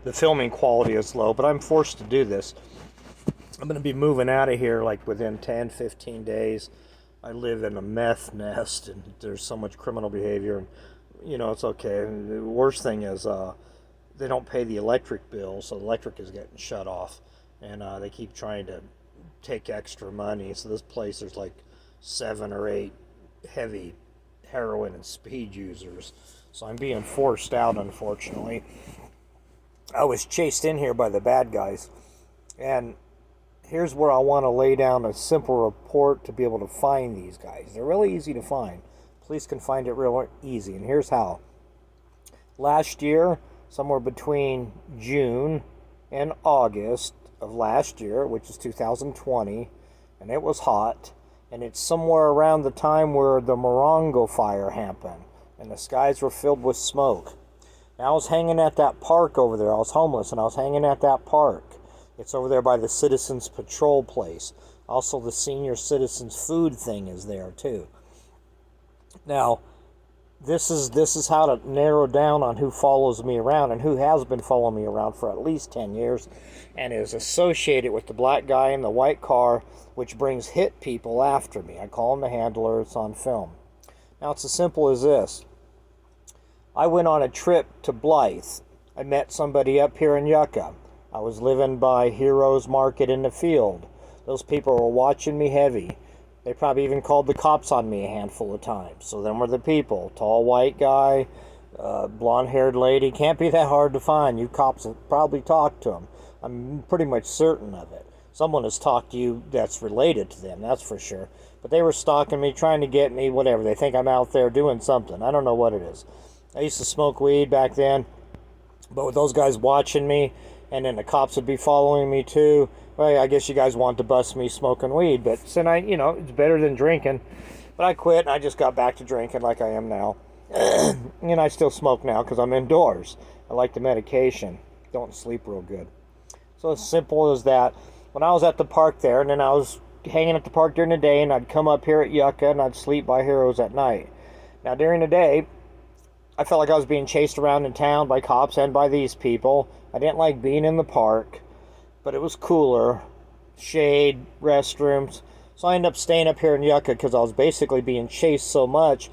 the filming quality is low, but I'm forced to do this. I'm going to be moving out of here like within 10, 15 days. I live in a meth nest, and there's so much criminal behavior, and it's okay. And the worst thing is they don't pay the electric bill, so the electric is getting shut off, and they keep trying to take extra money. So this place, there's like 7 or 8 heavy heroin and speed users. So I'm being forced out, unfortunately. I was chased in here by the bad guys, and here's where I want to lay down a simple report to be able to find these guys. They're really easy to find. Police can find it real easy, and here's how. Last year, somewhere between June and August of last year, which is 2020, and it was hot, and it's somewhere around the time where the Morongo fire happened, and the skies were filled with smoke. Now, I was hanging at that park over there. I was homeless, and I was hanging at that park. It's over there by the Citizens Patrol place. Also, the Senior Citizens Food thing is there, too. Now, this is how to narrow down on who follows me around and who has been following me around for at least 10 years and is associated with the black guy in the white car, which brings hit people after me. I call him the handler. It's on film. Now, it's as simple as this. I went on a trip to Blythe. I met somebody up here in Yucca. I was living by Heroes Market in the field. Those people were watching me heavy. They probably even called the cops on me a handful of times. So them were the people. Tall white guy, blonde-haired lady. Can't be that hard to find. You cops have probably talked to them. I'm pretty much certain of it. Someone has talked to you that's related to them, that's for sure. But they were stalking me, trying to get me, whatever. They think I'm out there doing something. I don't know what it is. I used to smoke weed back then. But with those guys watching me, and then the cops would be following me too. Well, I guess you guys want to bust me smoking weed, but since it's better than drinking. But I quit, and I just got back to drinking like I am now. And I still smoke now because I'm indoors. I like the medication. Don't sleep real good. So as simple as that. When I was at the park there, and then I was hanging at the park during the day, and I'd come up here at Yucca, and I'd sleep by Heroes at night. Now, during the day, I felt like I was being chased around in town by cops and by these people. I didn't like being in the park, but it was cooler, shade, restrooms. So I ended up staying up here in Yucca because I was basically being chased so much.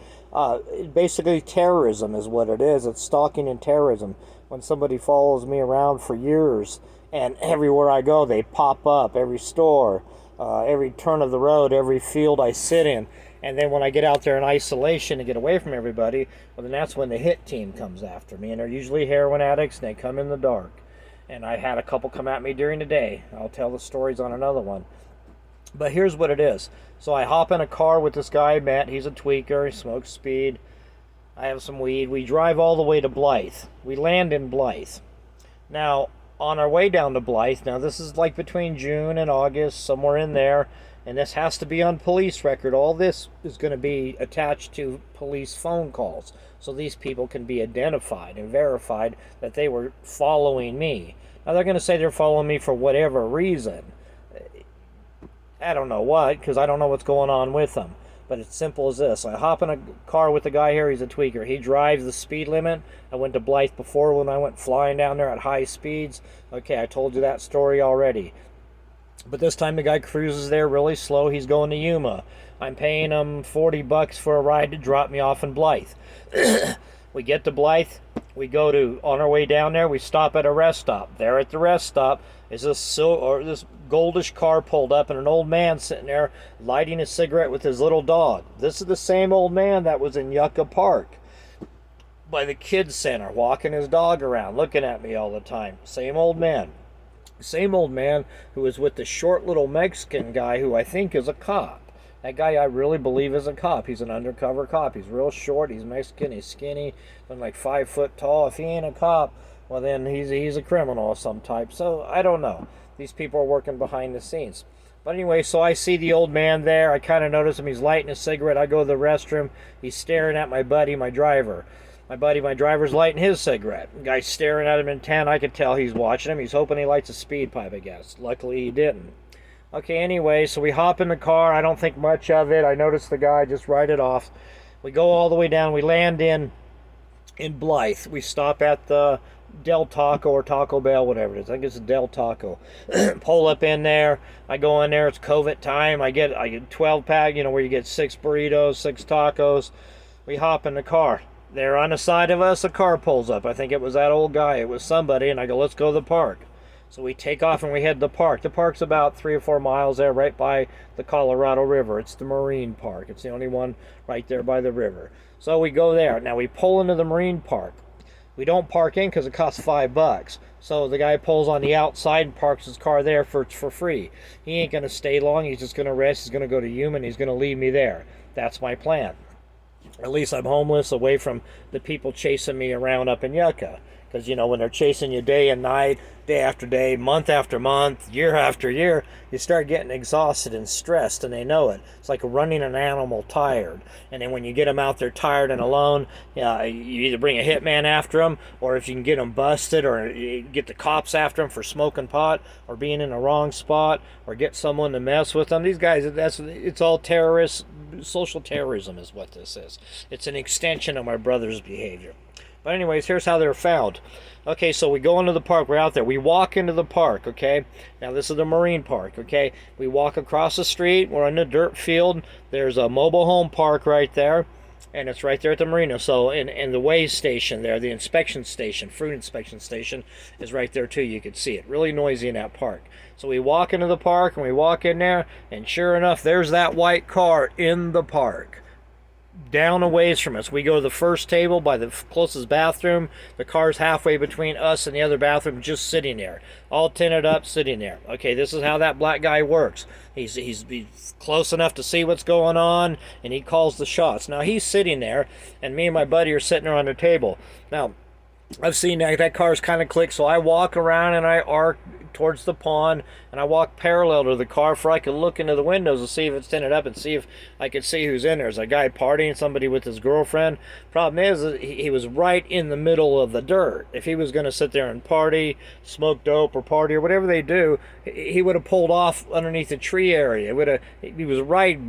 Basically, terrorism is what it is. It's stalking and terrorism. When somebody follows me around for years, and everywhere I go, they pop up, every store, every turn of the road, every field I sit in. And then when I get out there in isolation to get away from everybody, well, then that's when the hit team comes after me. And they're usually heroin addicts, and they come in the dark. And I had a couple come at me during the day. I'll tell the stories on another one. But here's what it is. So I hop in a car with this guy I met. He's a tweaker. He smokes speed. I have some weed. We drive all the way to Blythe. We land in Blythe. Now, on our way down to Blythe, now this is like between June and August, somewhere in there. And this has to be on police record. All this is going to be attached to police phone calls. So these people can be identified and verified that they were following me. Now they're going to say they're following me for whatever reason. I don't know what, because I don't know what's going on with them. But it's simple as this. I hop in a car with the guy here. He's a tweaker. He drives the speed limit. I went to Blythe before when I went flying down there at high speeds. Okay, I told you that story already. But this time the guy cruises there really slow. He's going to Yuma. I'm paying him $40 for a ride to drop me off in Blythe. We get to Blythe. We go to, on our way down there, we stop at a rest stop. There at the rest stop is this goldish car pulled up, and an old man sitting there lighting a cigarette with his little dog. This is the same old man that was in Yucca Park by the kids center, walking his dog around, looking at me all the time. Same old man. Same old man who was with the short little Mexican guy who I think is a cop. That guy I really believe is a cop. He's an undercover cop. He's real short. He's Mexican. He's skinny. He's like 5 foot tall. If he ain't a cop, well then he's a criminal of some type. So I don't know. These people are working behind the scenes. But anyway, so I see the old man there. I kind of notice him. He's lighting a cigarette. I go to the restroom. He's staring at my buddy, my driver. My driver's lighting his cigarette. The guy's staring at him intent. I could tell he's watching him. He's hoping he lights a speed pipe, I guess. Luckily, he didn't. Okay, anyway, so we hop in the car. I don't think much of it. I notice the guy, just write it off. We go all the way down. We land in Blythe. We stop at the Del Taco or Taco Bell, whatever it is. I think it's Del Taco. Pull up in there. I go in there. It's COVID time. I get 12 pack, where you get 6 burritos, 6 tacos. We hop in the car. There on the side of us, a car pulls up. I think it was that old guy. It was somebody, and I go, let's go to the park. So we take off and we head to the park. The park's about 3 or 4 miles there, right by the Colorado River. It's the Marine Park. It's the only one right there by the river. So we go there. Now we pull into the Marine Park. We don't park in because it costs $5. So the guy pulls on the outside and parks his car there for free. He ain't going to stay long. He's just going to rest. He's going to go to Yuma and he's going to leave me there. That's my plan. At least I'm homeless, away from the people chasing me around up in Yucca. Because, when they're chasing you day and night, day after day, month after month, year after year, you start getting exhausted and stressed, and they know it. It's like running an animal tired. And then when you get them out there tired and alone, you either bring a hitman after them, or if you can get them busted, or you get the cops after them for smoking pot, or being in the wrong spot, or get someone to mess with them. These guys, it's all terrorists. Social terrorism is what this is. It's an extension of my brother's behavior. But anyways, here's how they're found. Okay, so we go into the park. We're out there. We walk into the park, okay? Now, this is the Marine Park, okay? We walk across the street. We're on the dirt field. There's a mobile home park right there, and it's right there at the marina. So, in the weigh station there, the inspection station, fruit inspection station, is right there, too. You can see it. Really noisy in that park. So we walk into the park, and we walk in there, and sure enough, there's that white car in the park. Down a ways from us. We go to the first table by the closest bathroom. The car's halfway between us and the other bathroom, just sitting there, all tinted up, sitting there. Okay, this is how that black guy works. He's close enough to see what's going on, and he calls the shots. Now he's sitting there, and me and my buddy are sitting there on the table. Now I've seen that car's kind of clicked, so I walk around and I arc towards the pond, and I walk parallel to the car for I could look into the windows and see if it's tinted up and see if I could see who's in there. There's a guy partying, somebody with his girlfriend. Problem is, he was right in the middle of the dirt. If he was going to sit there and party, smoke dope, or party, or whatever they do, he would have pulled off underneath the tree area. He was right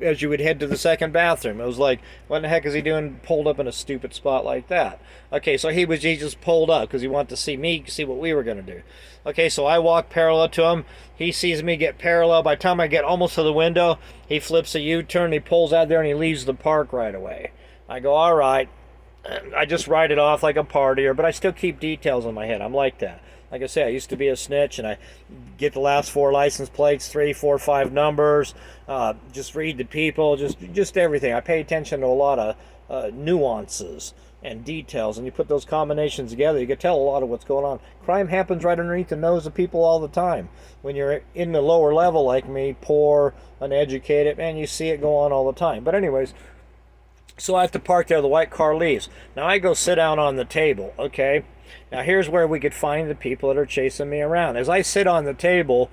as you would head to the second bathroom. It was like, what the heck is he doing pulled up in a stupid spot like that? Okay, so he just pulled up because he wanted to see me, see what we were going to do. Okay, so I walk parallel to him. He sees me get parallel. By the time I get almost to the window, he flips a U-turn, he pulls out there, and he leaves the park right away. I go, all right. I just write it off like a partier, but I still keep details in my head. I'm like that. Like I say, I used to be a snitch, and I get the last 4 license plates, 3, 4, 5 numbers, just read the people, just everything. I pay attention to a lot of nuances and details, and you put those combinations together, you can tell a lot of what's going on. Crime happens right underneath the nose of people all the time. When you're in the lower level like me, poor, uneducated, man, you see it go on all the time. But anyways, so I have to park there. The white car leaves. Now I go sit down on the table, okay? Now here's where we could find the people that are chasing me around. As I sit on the table,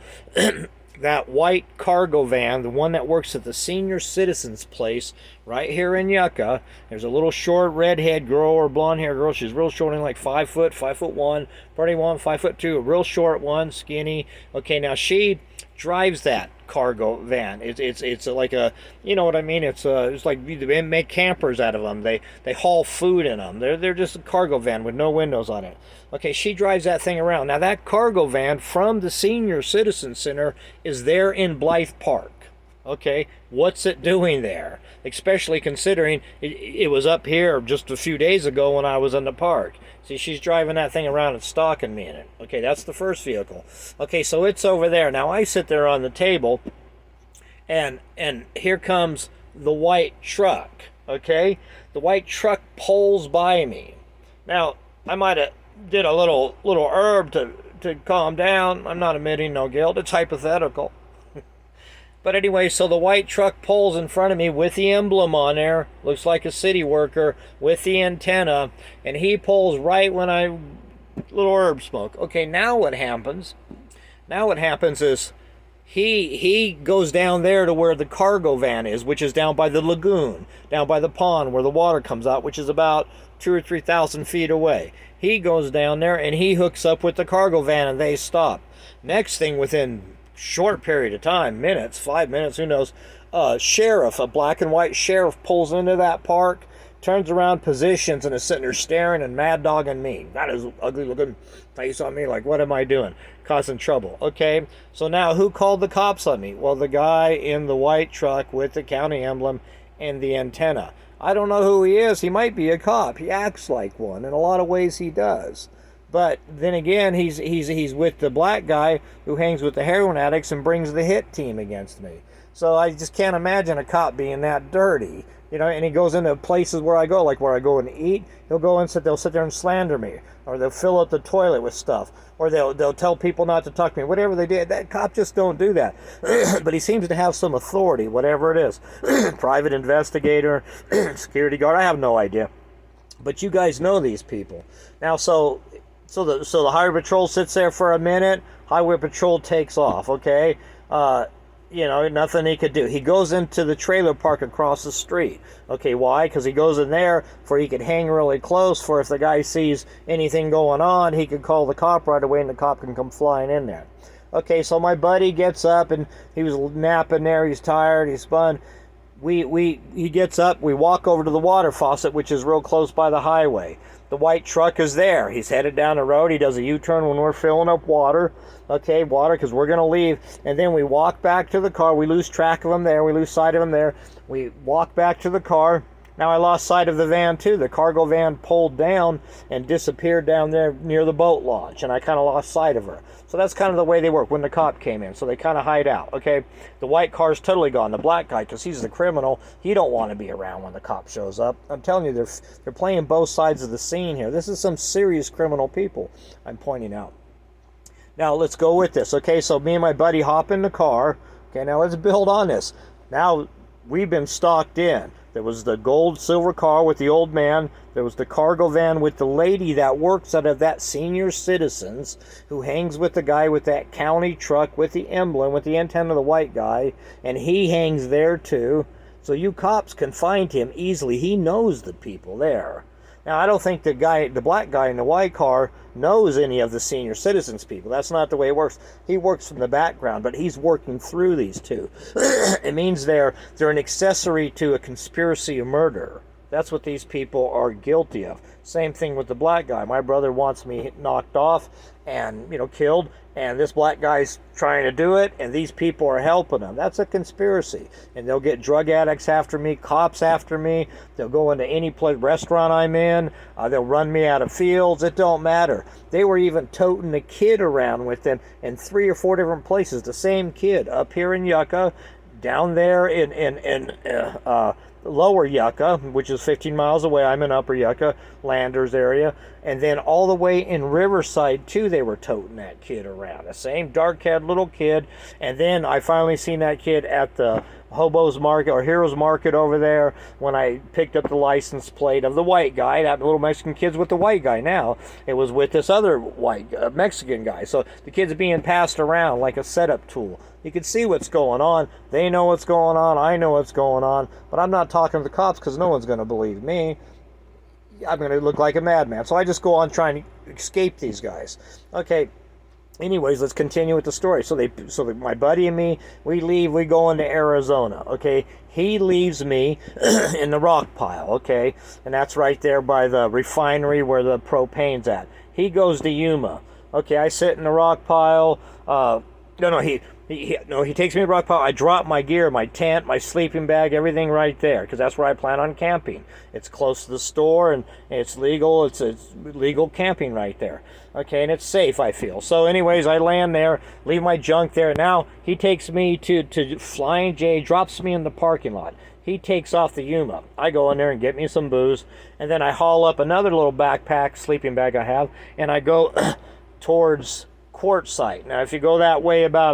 that white cargo van, the one that works at the senior citizens place right here in Yucca, there's a little short redhead girl or blonde hair girl. She's real short, like 5 foot, 5'1", 5'2", a real short one, skinny. Okay, now she drives that cargo van. It's like a, you know what I mean? It's like they make campers out of them. They haul food in them. They're just a cargo van with no windows on it. Okay, she drives that thing around. Now that cargo van from the Senior Citizen Center is there in Blythe Park. Okay, what's it doing there? Especially considering it was up here just a few days ago when I was in the park. See, she's driving that thing around and stalking me in it. Okay, that's the first vehicle. Okay, so it's over there. Now I sit there on the table, and here comes the white truck. Okay, the white truck pulls by me. Now I might have did a little herb to calm down. I'm not admitting no guilt. It's hypothetical. But anyway, so the white truck pulls in front of me with the emblem on there. Looks like a city worker with the antenna. And he pulls right when I... little herb smoke. Okay, now what happens? Now what happens is he goes down there to where the cargo van is, which is down by the lagoon, down by the pond where the water comes out, which is about 2,000 or 3,000 feet away. He goes down there and he hooks up with the cargo van and they stop. Next thing, within short period of time, minutes, 5 minutes, who knows, a black and white sheriff pulls into that park, turns around, positions, and is sitting there staring and mad dogging me. Got his ugly looking face on me, like, what am I doing? Causing trouble. Okay, so now who called the cops on me? Well, the guy in the white truck with the county emblem and the antenna. I don't know who he is. He might be a cop. He acts like one. In a lot of ways he does. But then again, he's with the black guy who hangs with the heroin addicts and brings the hit team against me. So I just can't imagine a cop being that dirty. And he goes into places where I go, like where I go and eat. They'll sit there and slander me, or they'll fill up the toilet with stuff, or they'll tell people not to talk to me. Whatever they did, that cop just don't do that. But he seems to have some authority, whatever it is. Private investigator, security guard. I have no idea. But you guys know these people now. So the highway patrol sits there for a minute. Highway patrol takes off. Okay. Nothing he could do. He goes into the trailer park across the street. Okay, why? Because he goes in there for he could hang really close for if the guy sees anything going on, he could call the cop right away and the cop can come flying in there. Okay, so my buddy gets up and he was napping there. He's tired. He's spun. He gets up. We walk over to the water faucet, which is real close by the highway. The white truck is there. He's headed down the road. He does a U-turn when we're filling up water. Okay, water, because we're going to leave. And then we walk back to the car. We lose track of him there. We lose sight of him there. We walk back to the car. Now I lost sight of the van too. The cargo van pulled down and disappeared down there near the boat launch. And I kind of lost sight of her. So that's kind of the way they work when the cop came in. So they kind of hide out, okay? The white car's totally gone. The black guy, because he's the criminal, he don't want to be around when the cop shows up. I'm telling you, they're playing both sides of the scene here. This is some serious criminal people I'm pointing out. Now, let's go with this, okay? So me and my buddy hop in the car. Okay, now let's build on this. Now, we've been stalked in. There was the gold silver car with the old man. There was the cargo van with the lady that works out of that senior citizens who hangs with the guy with that county truck with the emblem, with the antenna of the white guy. And he hangs there too. So you cops can find him easily. He knows the people there. Now, I don't think the black guy in the white car knows any of the senior citizens people. That's not the way it works. He works from the background, but he's working through these two. It means they're an accessory to a conspiracy of murder. That's what these people are guilty of. Same thing with the black guy. My brother wants me knocked off and, killed, and this black guy's trying to do it, and these people are helping him. That's a conspiracy. And they'll get drug addicts after me, cops after me. They'll go into any restaurant I'm in. They'll run me out of fields. It don't matter. They were even toting a kid around with them in 3 or 4 different places. The same kid up here in Yucca, down there in lower Yucca, which is 15 miles away. I'm in upper Yucca, Landers area. And then all the way in Riverside, too, they were toting that kid around. The same dark-haired little kid. And then I finally seen that kid at the Hobo's Market or Heroes Market over there when I picked up the license plate of the white guy. That little Mexican kid's with the white guy now. It was with this other white Mexican guy. So the kid's being passed around like a setup tool. You can see what's going on. They know what's going on. I know what's going on. But I'm not talking to the cops because no one's going to believe me. I'm going to look like a madman. So I just go on trying to escape these guys. Okay. Anyways, let's continue with the story. So my buddy and me, we leave. We go into Arizona. Okay. He leaves me in the rock pile. Okay. And that's right there by the refinery where the propane's at. He goes to Yuma. Okay. I sit in the rock pile. He takes me to the rock pile. I drop my gear, my tent, my sleeping bag, everything right there, because that's where I plan on camping. It's close to the store, and it's legal. It's legal camping right there. Okay, and it's safe, I feel. So anyways, I land there, leave my junk there. Now, he takes me to Flying J, drops me in the parking lot. He takes off the Yuma. I go in there and get me some booze, and then I haul up another little backpack, sleeping bag I have, and I go towards Quartzsite. Now, if you go that way about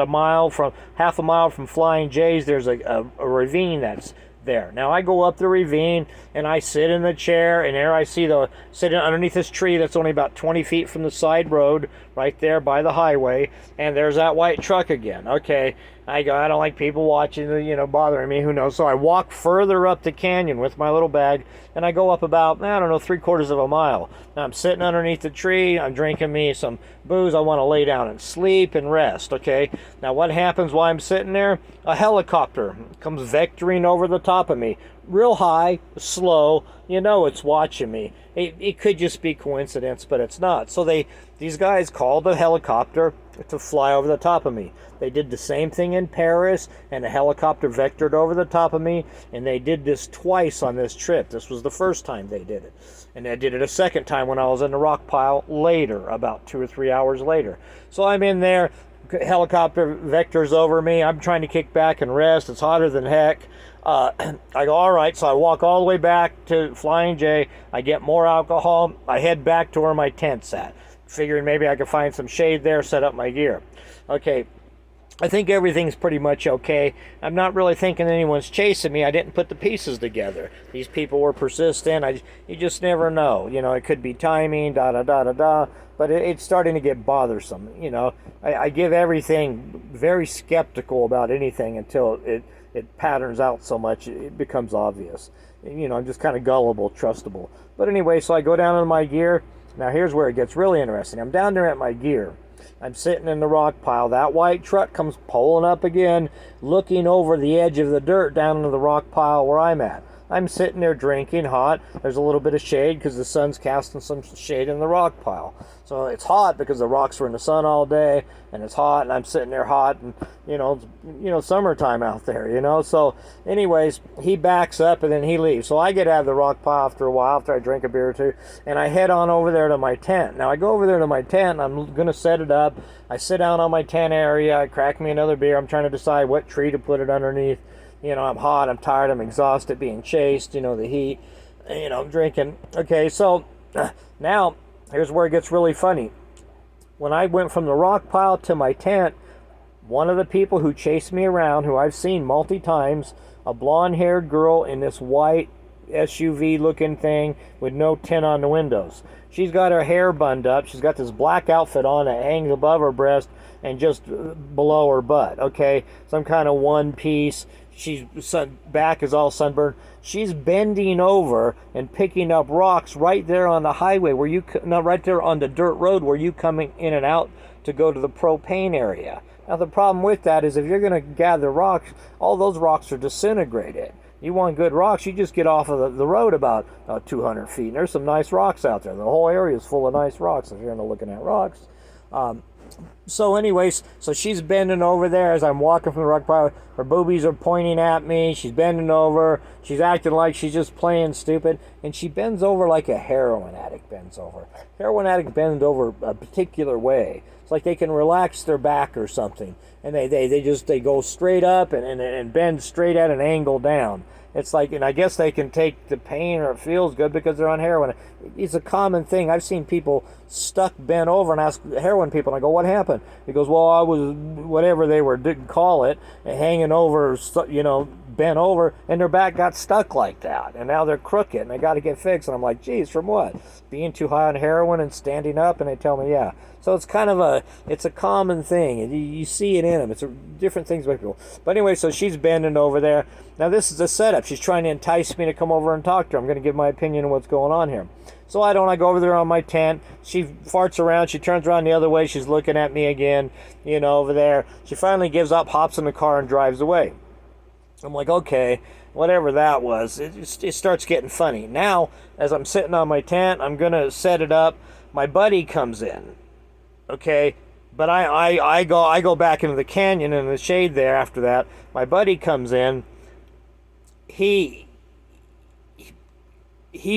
half a mile from Flying J's, there's a ravine that's there. Now, I go up the ravine, and I sit in the chair, and there I see sitting underneath this tree that's only about 20 feet from the side road, right there by the highway, and there's that white truck again. Okay, I don't like people watching, bothering me, who knows. So I walk further up the canyon with my little bag, and I go up about, 3/4 of a mile. Now I'm sitting underneath the tree, I'm drinking me some booze, I want to lay down and sleep and rest, okay? Now what happens while I'm sitting there? A helicopter comes vectoring over the top of me, real high, slow. You know it's watching me. It could just be coincidence, but it's not. So these guys called a helicopter to fly over the top of me. They did the same thing in Paris, and a helicopter vectored over the top of me, and they did this twice on this trip. This was the first time they did it. And they did it a second time when I was in the rock pile later, about 2 or 3 hours later. So I'm in there, helicopter vectors over me. I'm trying to kick back and rest. It's hotter than heck. I go, all right, so I walk all the way back to Flying J. I get more alcohol. I head back to where my tent's at, figuring maybe I could find some shade there, set up my gear. Okay, I think everything's pretty much okay. I'm not really thinking anyone's chasing me. I didn't put the pieces together. These people were persistent. You just never know. You know, it could be timing, da-da-da-da-da. But it's starting to get bothersome. You know, I give everything very skeptical about anything until it patterns out so much it becomes obvious. You know, I'm just kind of gullible, trustable. But anyway, so I go down on my gear. Now here's where it gets really interesting. I'm down there at my gear. I'm sitting in the rock pile. That white truck comes pulling up again, looking over the edge of the dirt down into the rock pile where I'm at. I'm sitting there drinking, hot. There's a little bit of shade because the sun's casting some shade in the rock pile. So it's hot because the rocks were in the sun all day, and it's hot, and I'm sitting there hot, and summertime out there, you know. So anyways, he backs up and then he leaves. So I get out of the rock pile after a while, after I drink a beer or two, and I head on over there to my tent. Now I go over there to my tent, and I'm gonna set it up. I sit down on my tent area, I crack me another beer. I'm trying to decide what tree to put it underneath. You know, I'm hot, I'm tired, I'm exhausted, being chased, you know, the heat, you know, I'm drinking. Okay, so now here's where it gets really funny. When I went from the rock pile to my tent, one of the people who chased me around, who I've seen multi times, a blonde-haired girl in this white SUV-looking thing with no tint on the windows. She's got her hair bunned up. She's got this black outfit on that hangs above her breast and just below her butt, okay? Some kind of one piece. She's back is all sunburned. She's bending over and picking up rocks right there on the highway right there on the dirt road where you coming in and out to go to the propane area. Now the problem with that is if you're going to gather rocks, all those rocks are disintegrated. You want good rocks, you just get off of the road about 200 feet. And there's some nice rocks out there. The whole area is full of nice rocks if you're into looking at rocks. So anyways, so she's bending over there as I'm walking from the rock pile. Her boobies are pointing at me. She's bending over. She's acting like she's just playing stupid. And she bends over like a heroin addict bends over. Heroin addict bends over a particular way. It's like they can relax their back or something. And they go straight up and bend straight at an angle down. It's like, and I guess they can take the pain or it feels good because they're on heroin. It's a common thing. I've seen people stuck bent over and ask heroin people, and I go, what happened? He goes, well, I was, whatever they were, didn't call it, hanging over, you know, bent over, and their back got stuck like that. And now they're crooked, and they got to get fixed. And I'm like, geez, from what? Being too high on heroin and standing up? And they tell me, yeah. So it's kind of it's a common thing, and you see it in them. It's different things with people. But anyway, so she's bending over there. Now this is a setup. She's trying to entice me to come over and talk to her. I'm going to give my opinion on what's going on here. So I go over there on my tent. She farts around. She turns around the other way. She's looking at me again, you know, over there. She finally gives up, hops in the car, and drives away. I'm like, okay, whatever that was. It starts getting funny. Now, as I'm sitting on my tent, I'm going to set it up. My buddy comes in, okay? But I go back into the canyon in the shade there after that. My buddy comes in. He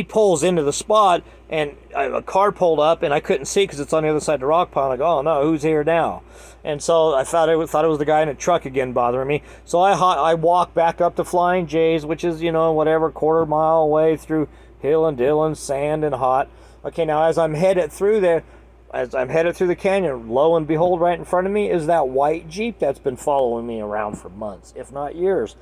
pulls into the spot, and a car pulled up, and I couldn't see because it's on the other side of the rock pile. I go, oh no, who's here now? And so I thought it was the guy in a truck again bothering me. So I walk back up to Flying J's, which is, you know, whatever, quarter mile away through hill and dill and sand and hot. Okay, now as I'm headed through the canyon, lo and behold, right in front of me is that white Jeep that's been following me around for months, if not years.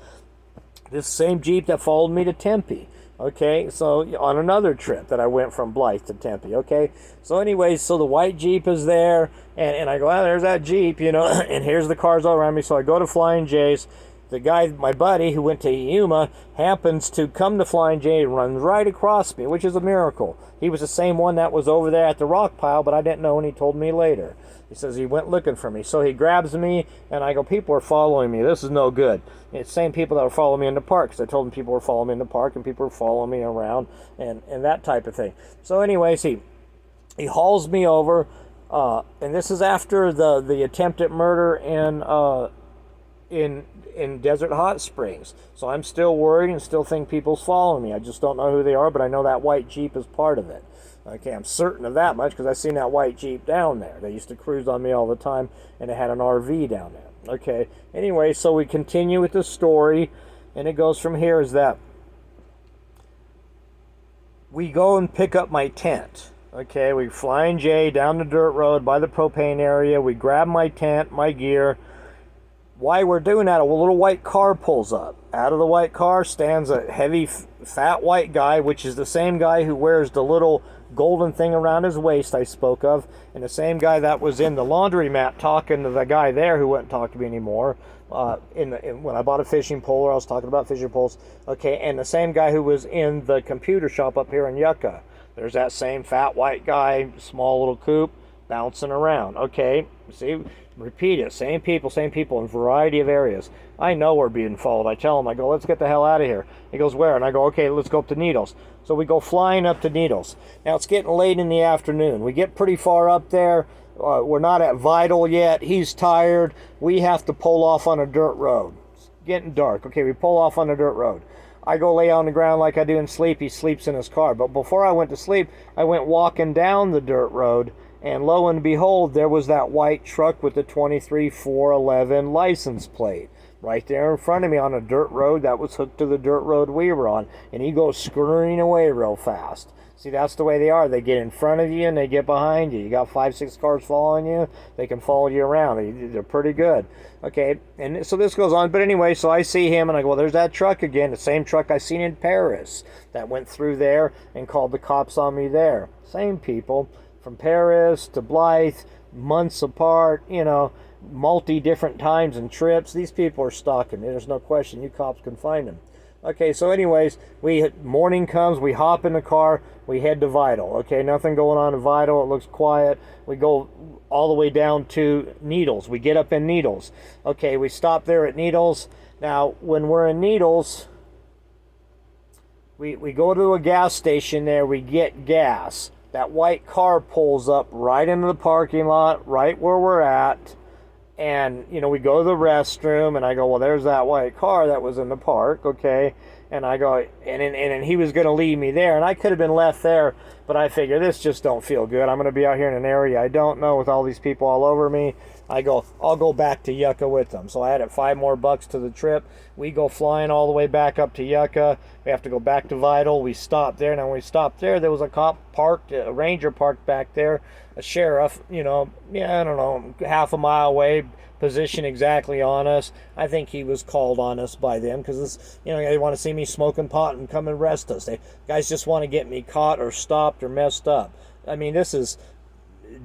This same Jeep that followed me to Tempe. Okay, so on another trip that I went from Blythe to Tempe, okay? So anyways, so the white Jeep is there, and I go, oh, there's that Jeep, you know, and here's the cars all around me. So I go to Flying J's, the guy, my buddy, who went to Yuma, happens to come to Flying J and runs right across me, which is a miracle. He was the same one that was over there at the rock pile, but I didn't know, and he told me later. He says he went looking for me. So he grabs me, and I go, people are following me. This is no good. It's the same people that were following me in the park, because I told him people were following me in the park, and people were following me around, and that type of thing. So anyways, he hauls me over, and this is after the attempted murder in Desert Hot Springs. So I'm still worried and still think people's following me. I just don't know who they are, but I know that white Jeep is part of it. Okay, I'm certain of that much because I've seen that white Jeep down there. They used to cruise on me all the time, and it had an RV down there. Okay, anyway, so we continue with the story, and it goes from here is that we go and pick up my tent. Okay, we Flying J down the dirt road by the propane area. We grab my tent, my gear. While we're doing that, a little white car pulls up. Out of the white car stands a heavy, fat white guy, which is the same guy who wears the little golden thing around his waist I spoke of, and the same guy that was in the laundromat talking to the guy there who wouldn't talk to me anymore. When I bought a fishing pole, I was talking about fishing poles. Okay, and the same guy who was in the computer shop up here in Yucca. There's that same fat white guy, small little coupe, bouncing around. Okay, see, repeat it. Same people in a variety of areas. I know we're being followed. I tell him, I go, let's get the hell out of here. He goes, where? And I go, okay, let's go up to Needles. So we go flying up to Needles. Now, it's getting late in the afternoon. We get pretty far up there. We're not at Vital yet. He's tired. We have to pull off on a dirt road. It's getting dark. Okay, we pull off on a dirt road. I go lay on the ground like I do in sleep. He sleeps in his car. But before I went to sleep, I went walking down the dirt road. And lo and behold, there was that white truck with the 23411 license plate right there in front of me on a dirt road that was hooked to the dirt road we were on. And he goes scurrying away real fast. See, that's the way they are. They get in front of you and they get behind you. You got 5-6 cars following you. They can follow you around. They're pretty good. Okay, and so this goes on. But anyway, so I see him and I go, well, there's that truck again. The same truck I seen in Paris that went through there and called the cops on me there. Same people. From Paris to Blythe, months apart, multi-different times and trips. These people are stalking me. There's no question. You cops can find them. Okay, so anyways, morning comes, we hop in the car, we head to Vital. Okay, nothing going on in Vital. It looks quiet. We go all the way down to Needles. We get up in Needles. Okay, we stop there at Needles. Now, when we're in Needles, we go to a gas station there. We get gas. That white car pulls up right into the parking lot, right where we're at. And, we go to the restroom, and I go, well, there's that white car that was in the park, okay? And I go, and he was going to leave me there. And I could have been left there, but I figure this just don't feel good. I'm going to be out here in an area I don't know with all these people all over me. I go, I'll go back to Yucca with them. So I added $5 more to the trip. We go flying all the way back up to Yucca. We have to go back to Vital. We stop there. Now, when we stopped there was a cop parked, a ranger parked back there, a sheriff, I don't know, half a mile away, positioned exactly on us. I think he was called on us by them because, they want to see me smoking pot and come and arrest us. Guys just want to get me caught or stopped or messed up. I mean, this is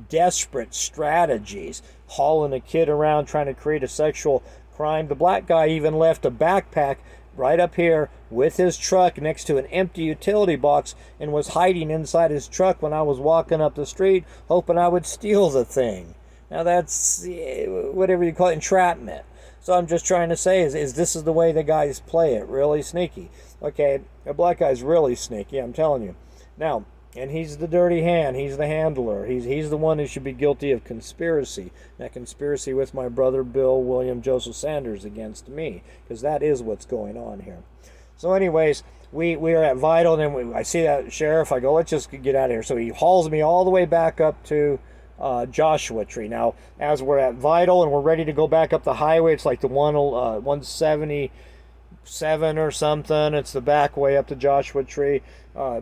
desperate strategies, hauling a kid around trying to create a sexual crime. The black guy even left a backpack right up here with his truck next to an empty utility box and was hiding inside his truck when I was walking up the street hoping I would steal the thing. Now that's whatever you call it, entrapment. So I'm just trying to say is this is the way the guys play it, really sneaky. Okay, a black guy's really sneaky, I'm telling you. Now, and he's the dirty hand. He's the handler. He's the one who should be guilty of conspiracy. That conspiracy with my brother Bill William Joseph Sanders against me, because that is what's going on here. So anyways, we are at Vital, and then I see that sheriff. I go, let's just get out of here. So he hauls me all the way back up to Joshua Tree. Now, as we're at Vital and we're ready to go back up the highway, it's like the 177 or something. It's the back way up to Joshua Tree.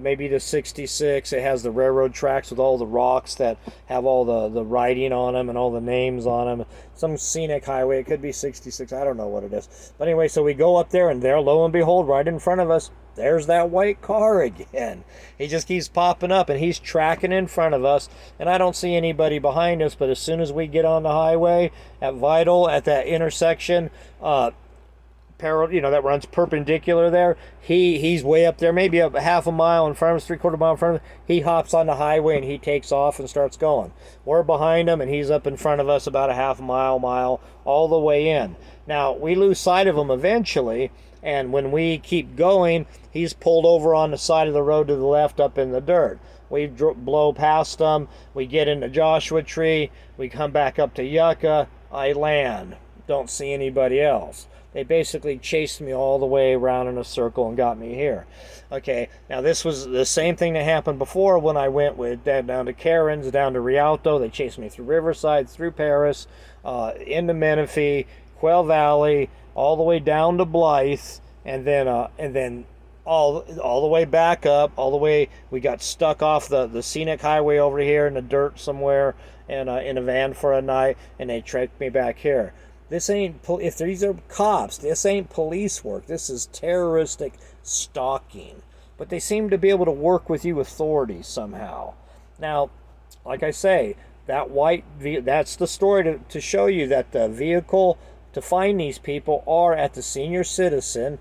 Maybe the 66. It has the railroad tracks with all the rocks that have all the writing on them and all the names on them. Some scenic highway. It could be 66. I don't know what it is. But anyway, so we go up there, and there, lo and behold, right in front of us, there's that white car again. He just keeps popping up, and he's tracking in front of us, and I don't see anybody behind us. But as soon as we get on the highway at Vital, at that intersection, that runs perpendicular there. He's way up there, maybe a half a mile in front of us, 3/4 mile in front of us. He hops on the highway and he takes off and starts going. We're behind him and he's up in front of us about a half a mile, all the way in. Now we lose sight of him eventually, and when we keep going, he's pulled over on the side of the road to the left up in the dirt. We blow past him. We get into Joshua Tree. We come back up to Yucca. I land. Don't see anybody else. They basically chased me all the way around in a circle and got me here. Okay, now this was the same thing that happened before when I went with Dad down to Karen's, down to Rialto. They chased me through Riverside, through Paris, into Menifee, Quail Valley, all the way down to Blythe, and then all the way back up, all the way. We got stuck off the scenic highway over here in the dirt somewhere, and in a van for a night, and they tracked me back here. This ain't, if these are cops, this ain't police work. This is terroristic stalking. But they seem to be able to work with you authorities somehow. Now, like I say, that's the story to show you that the vehicle to find these people are at the senior citizen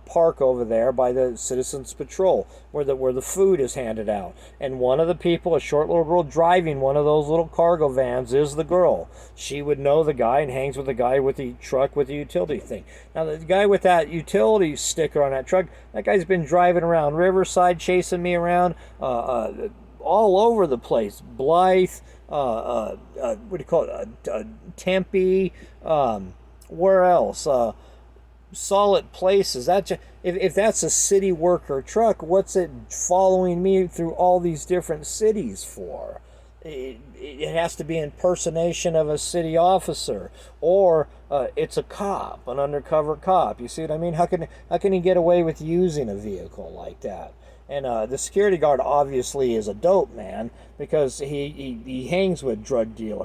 park over there by the Citizens Patrol, where the food is handed out. And one of the people, a short little girl driving one of those little cargo vans, is the girl. She would know the guy and hangs with the guy with the truck with the utility thing. Now the guy with that utility sticker on that truck, that guy's been driving around Riverside, chasing me around all over the place. Blythe, what do you call it? Tempe, where else? Solid places. If that's a city worker truck, what's it following me through all these different cities for? It has to be impersonation of a city officer, or it's a cop, an undercover cop. You see what I mean? How can he get away with using a vehicle like that? And the security guard obviously is a dope man, because he hangs with drug dealers.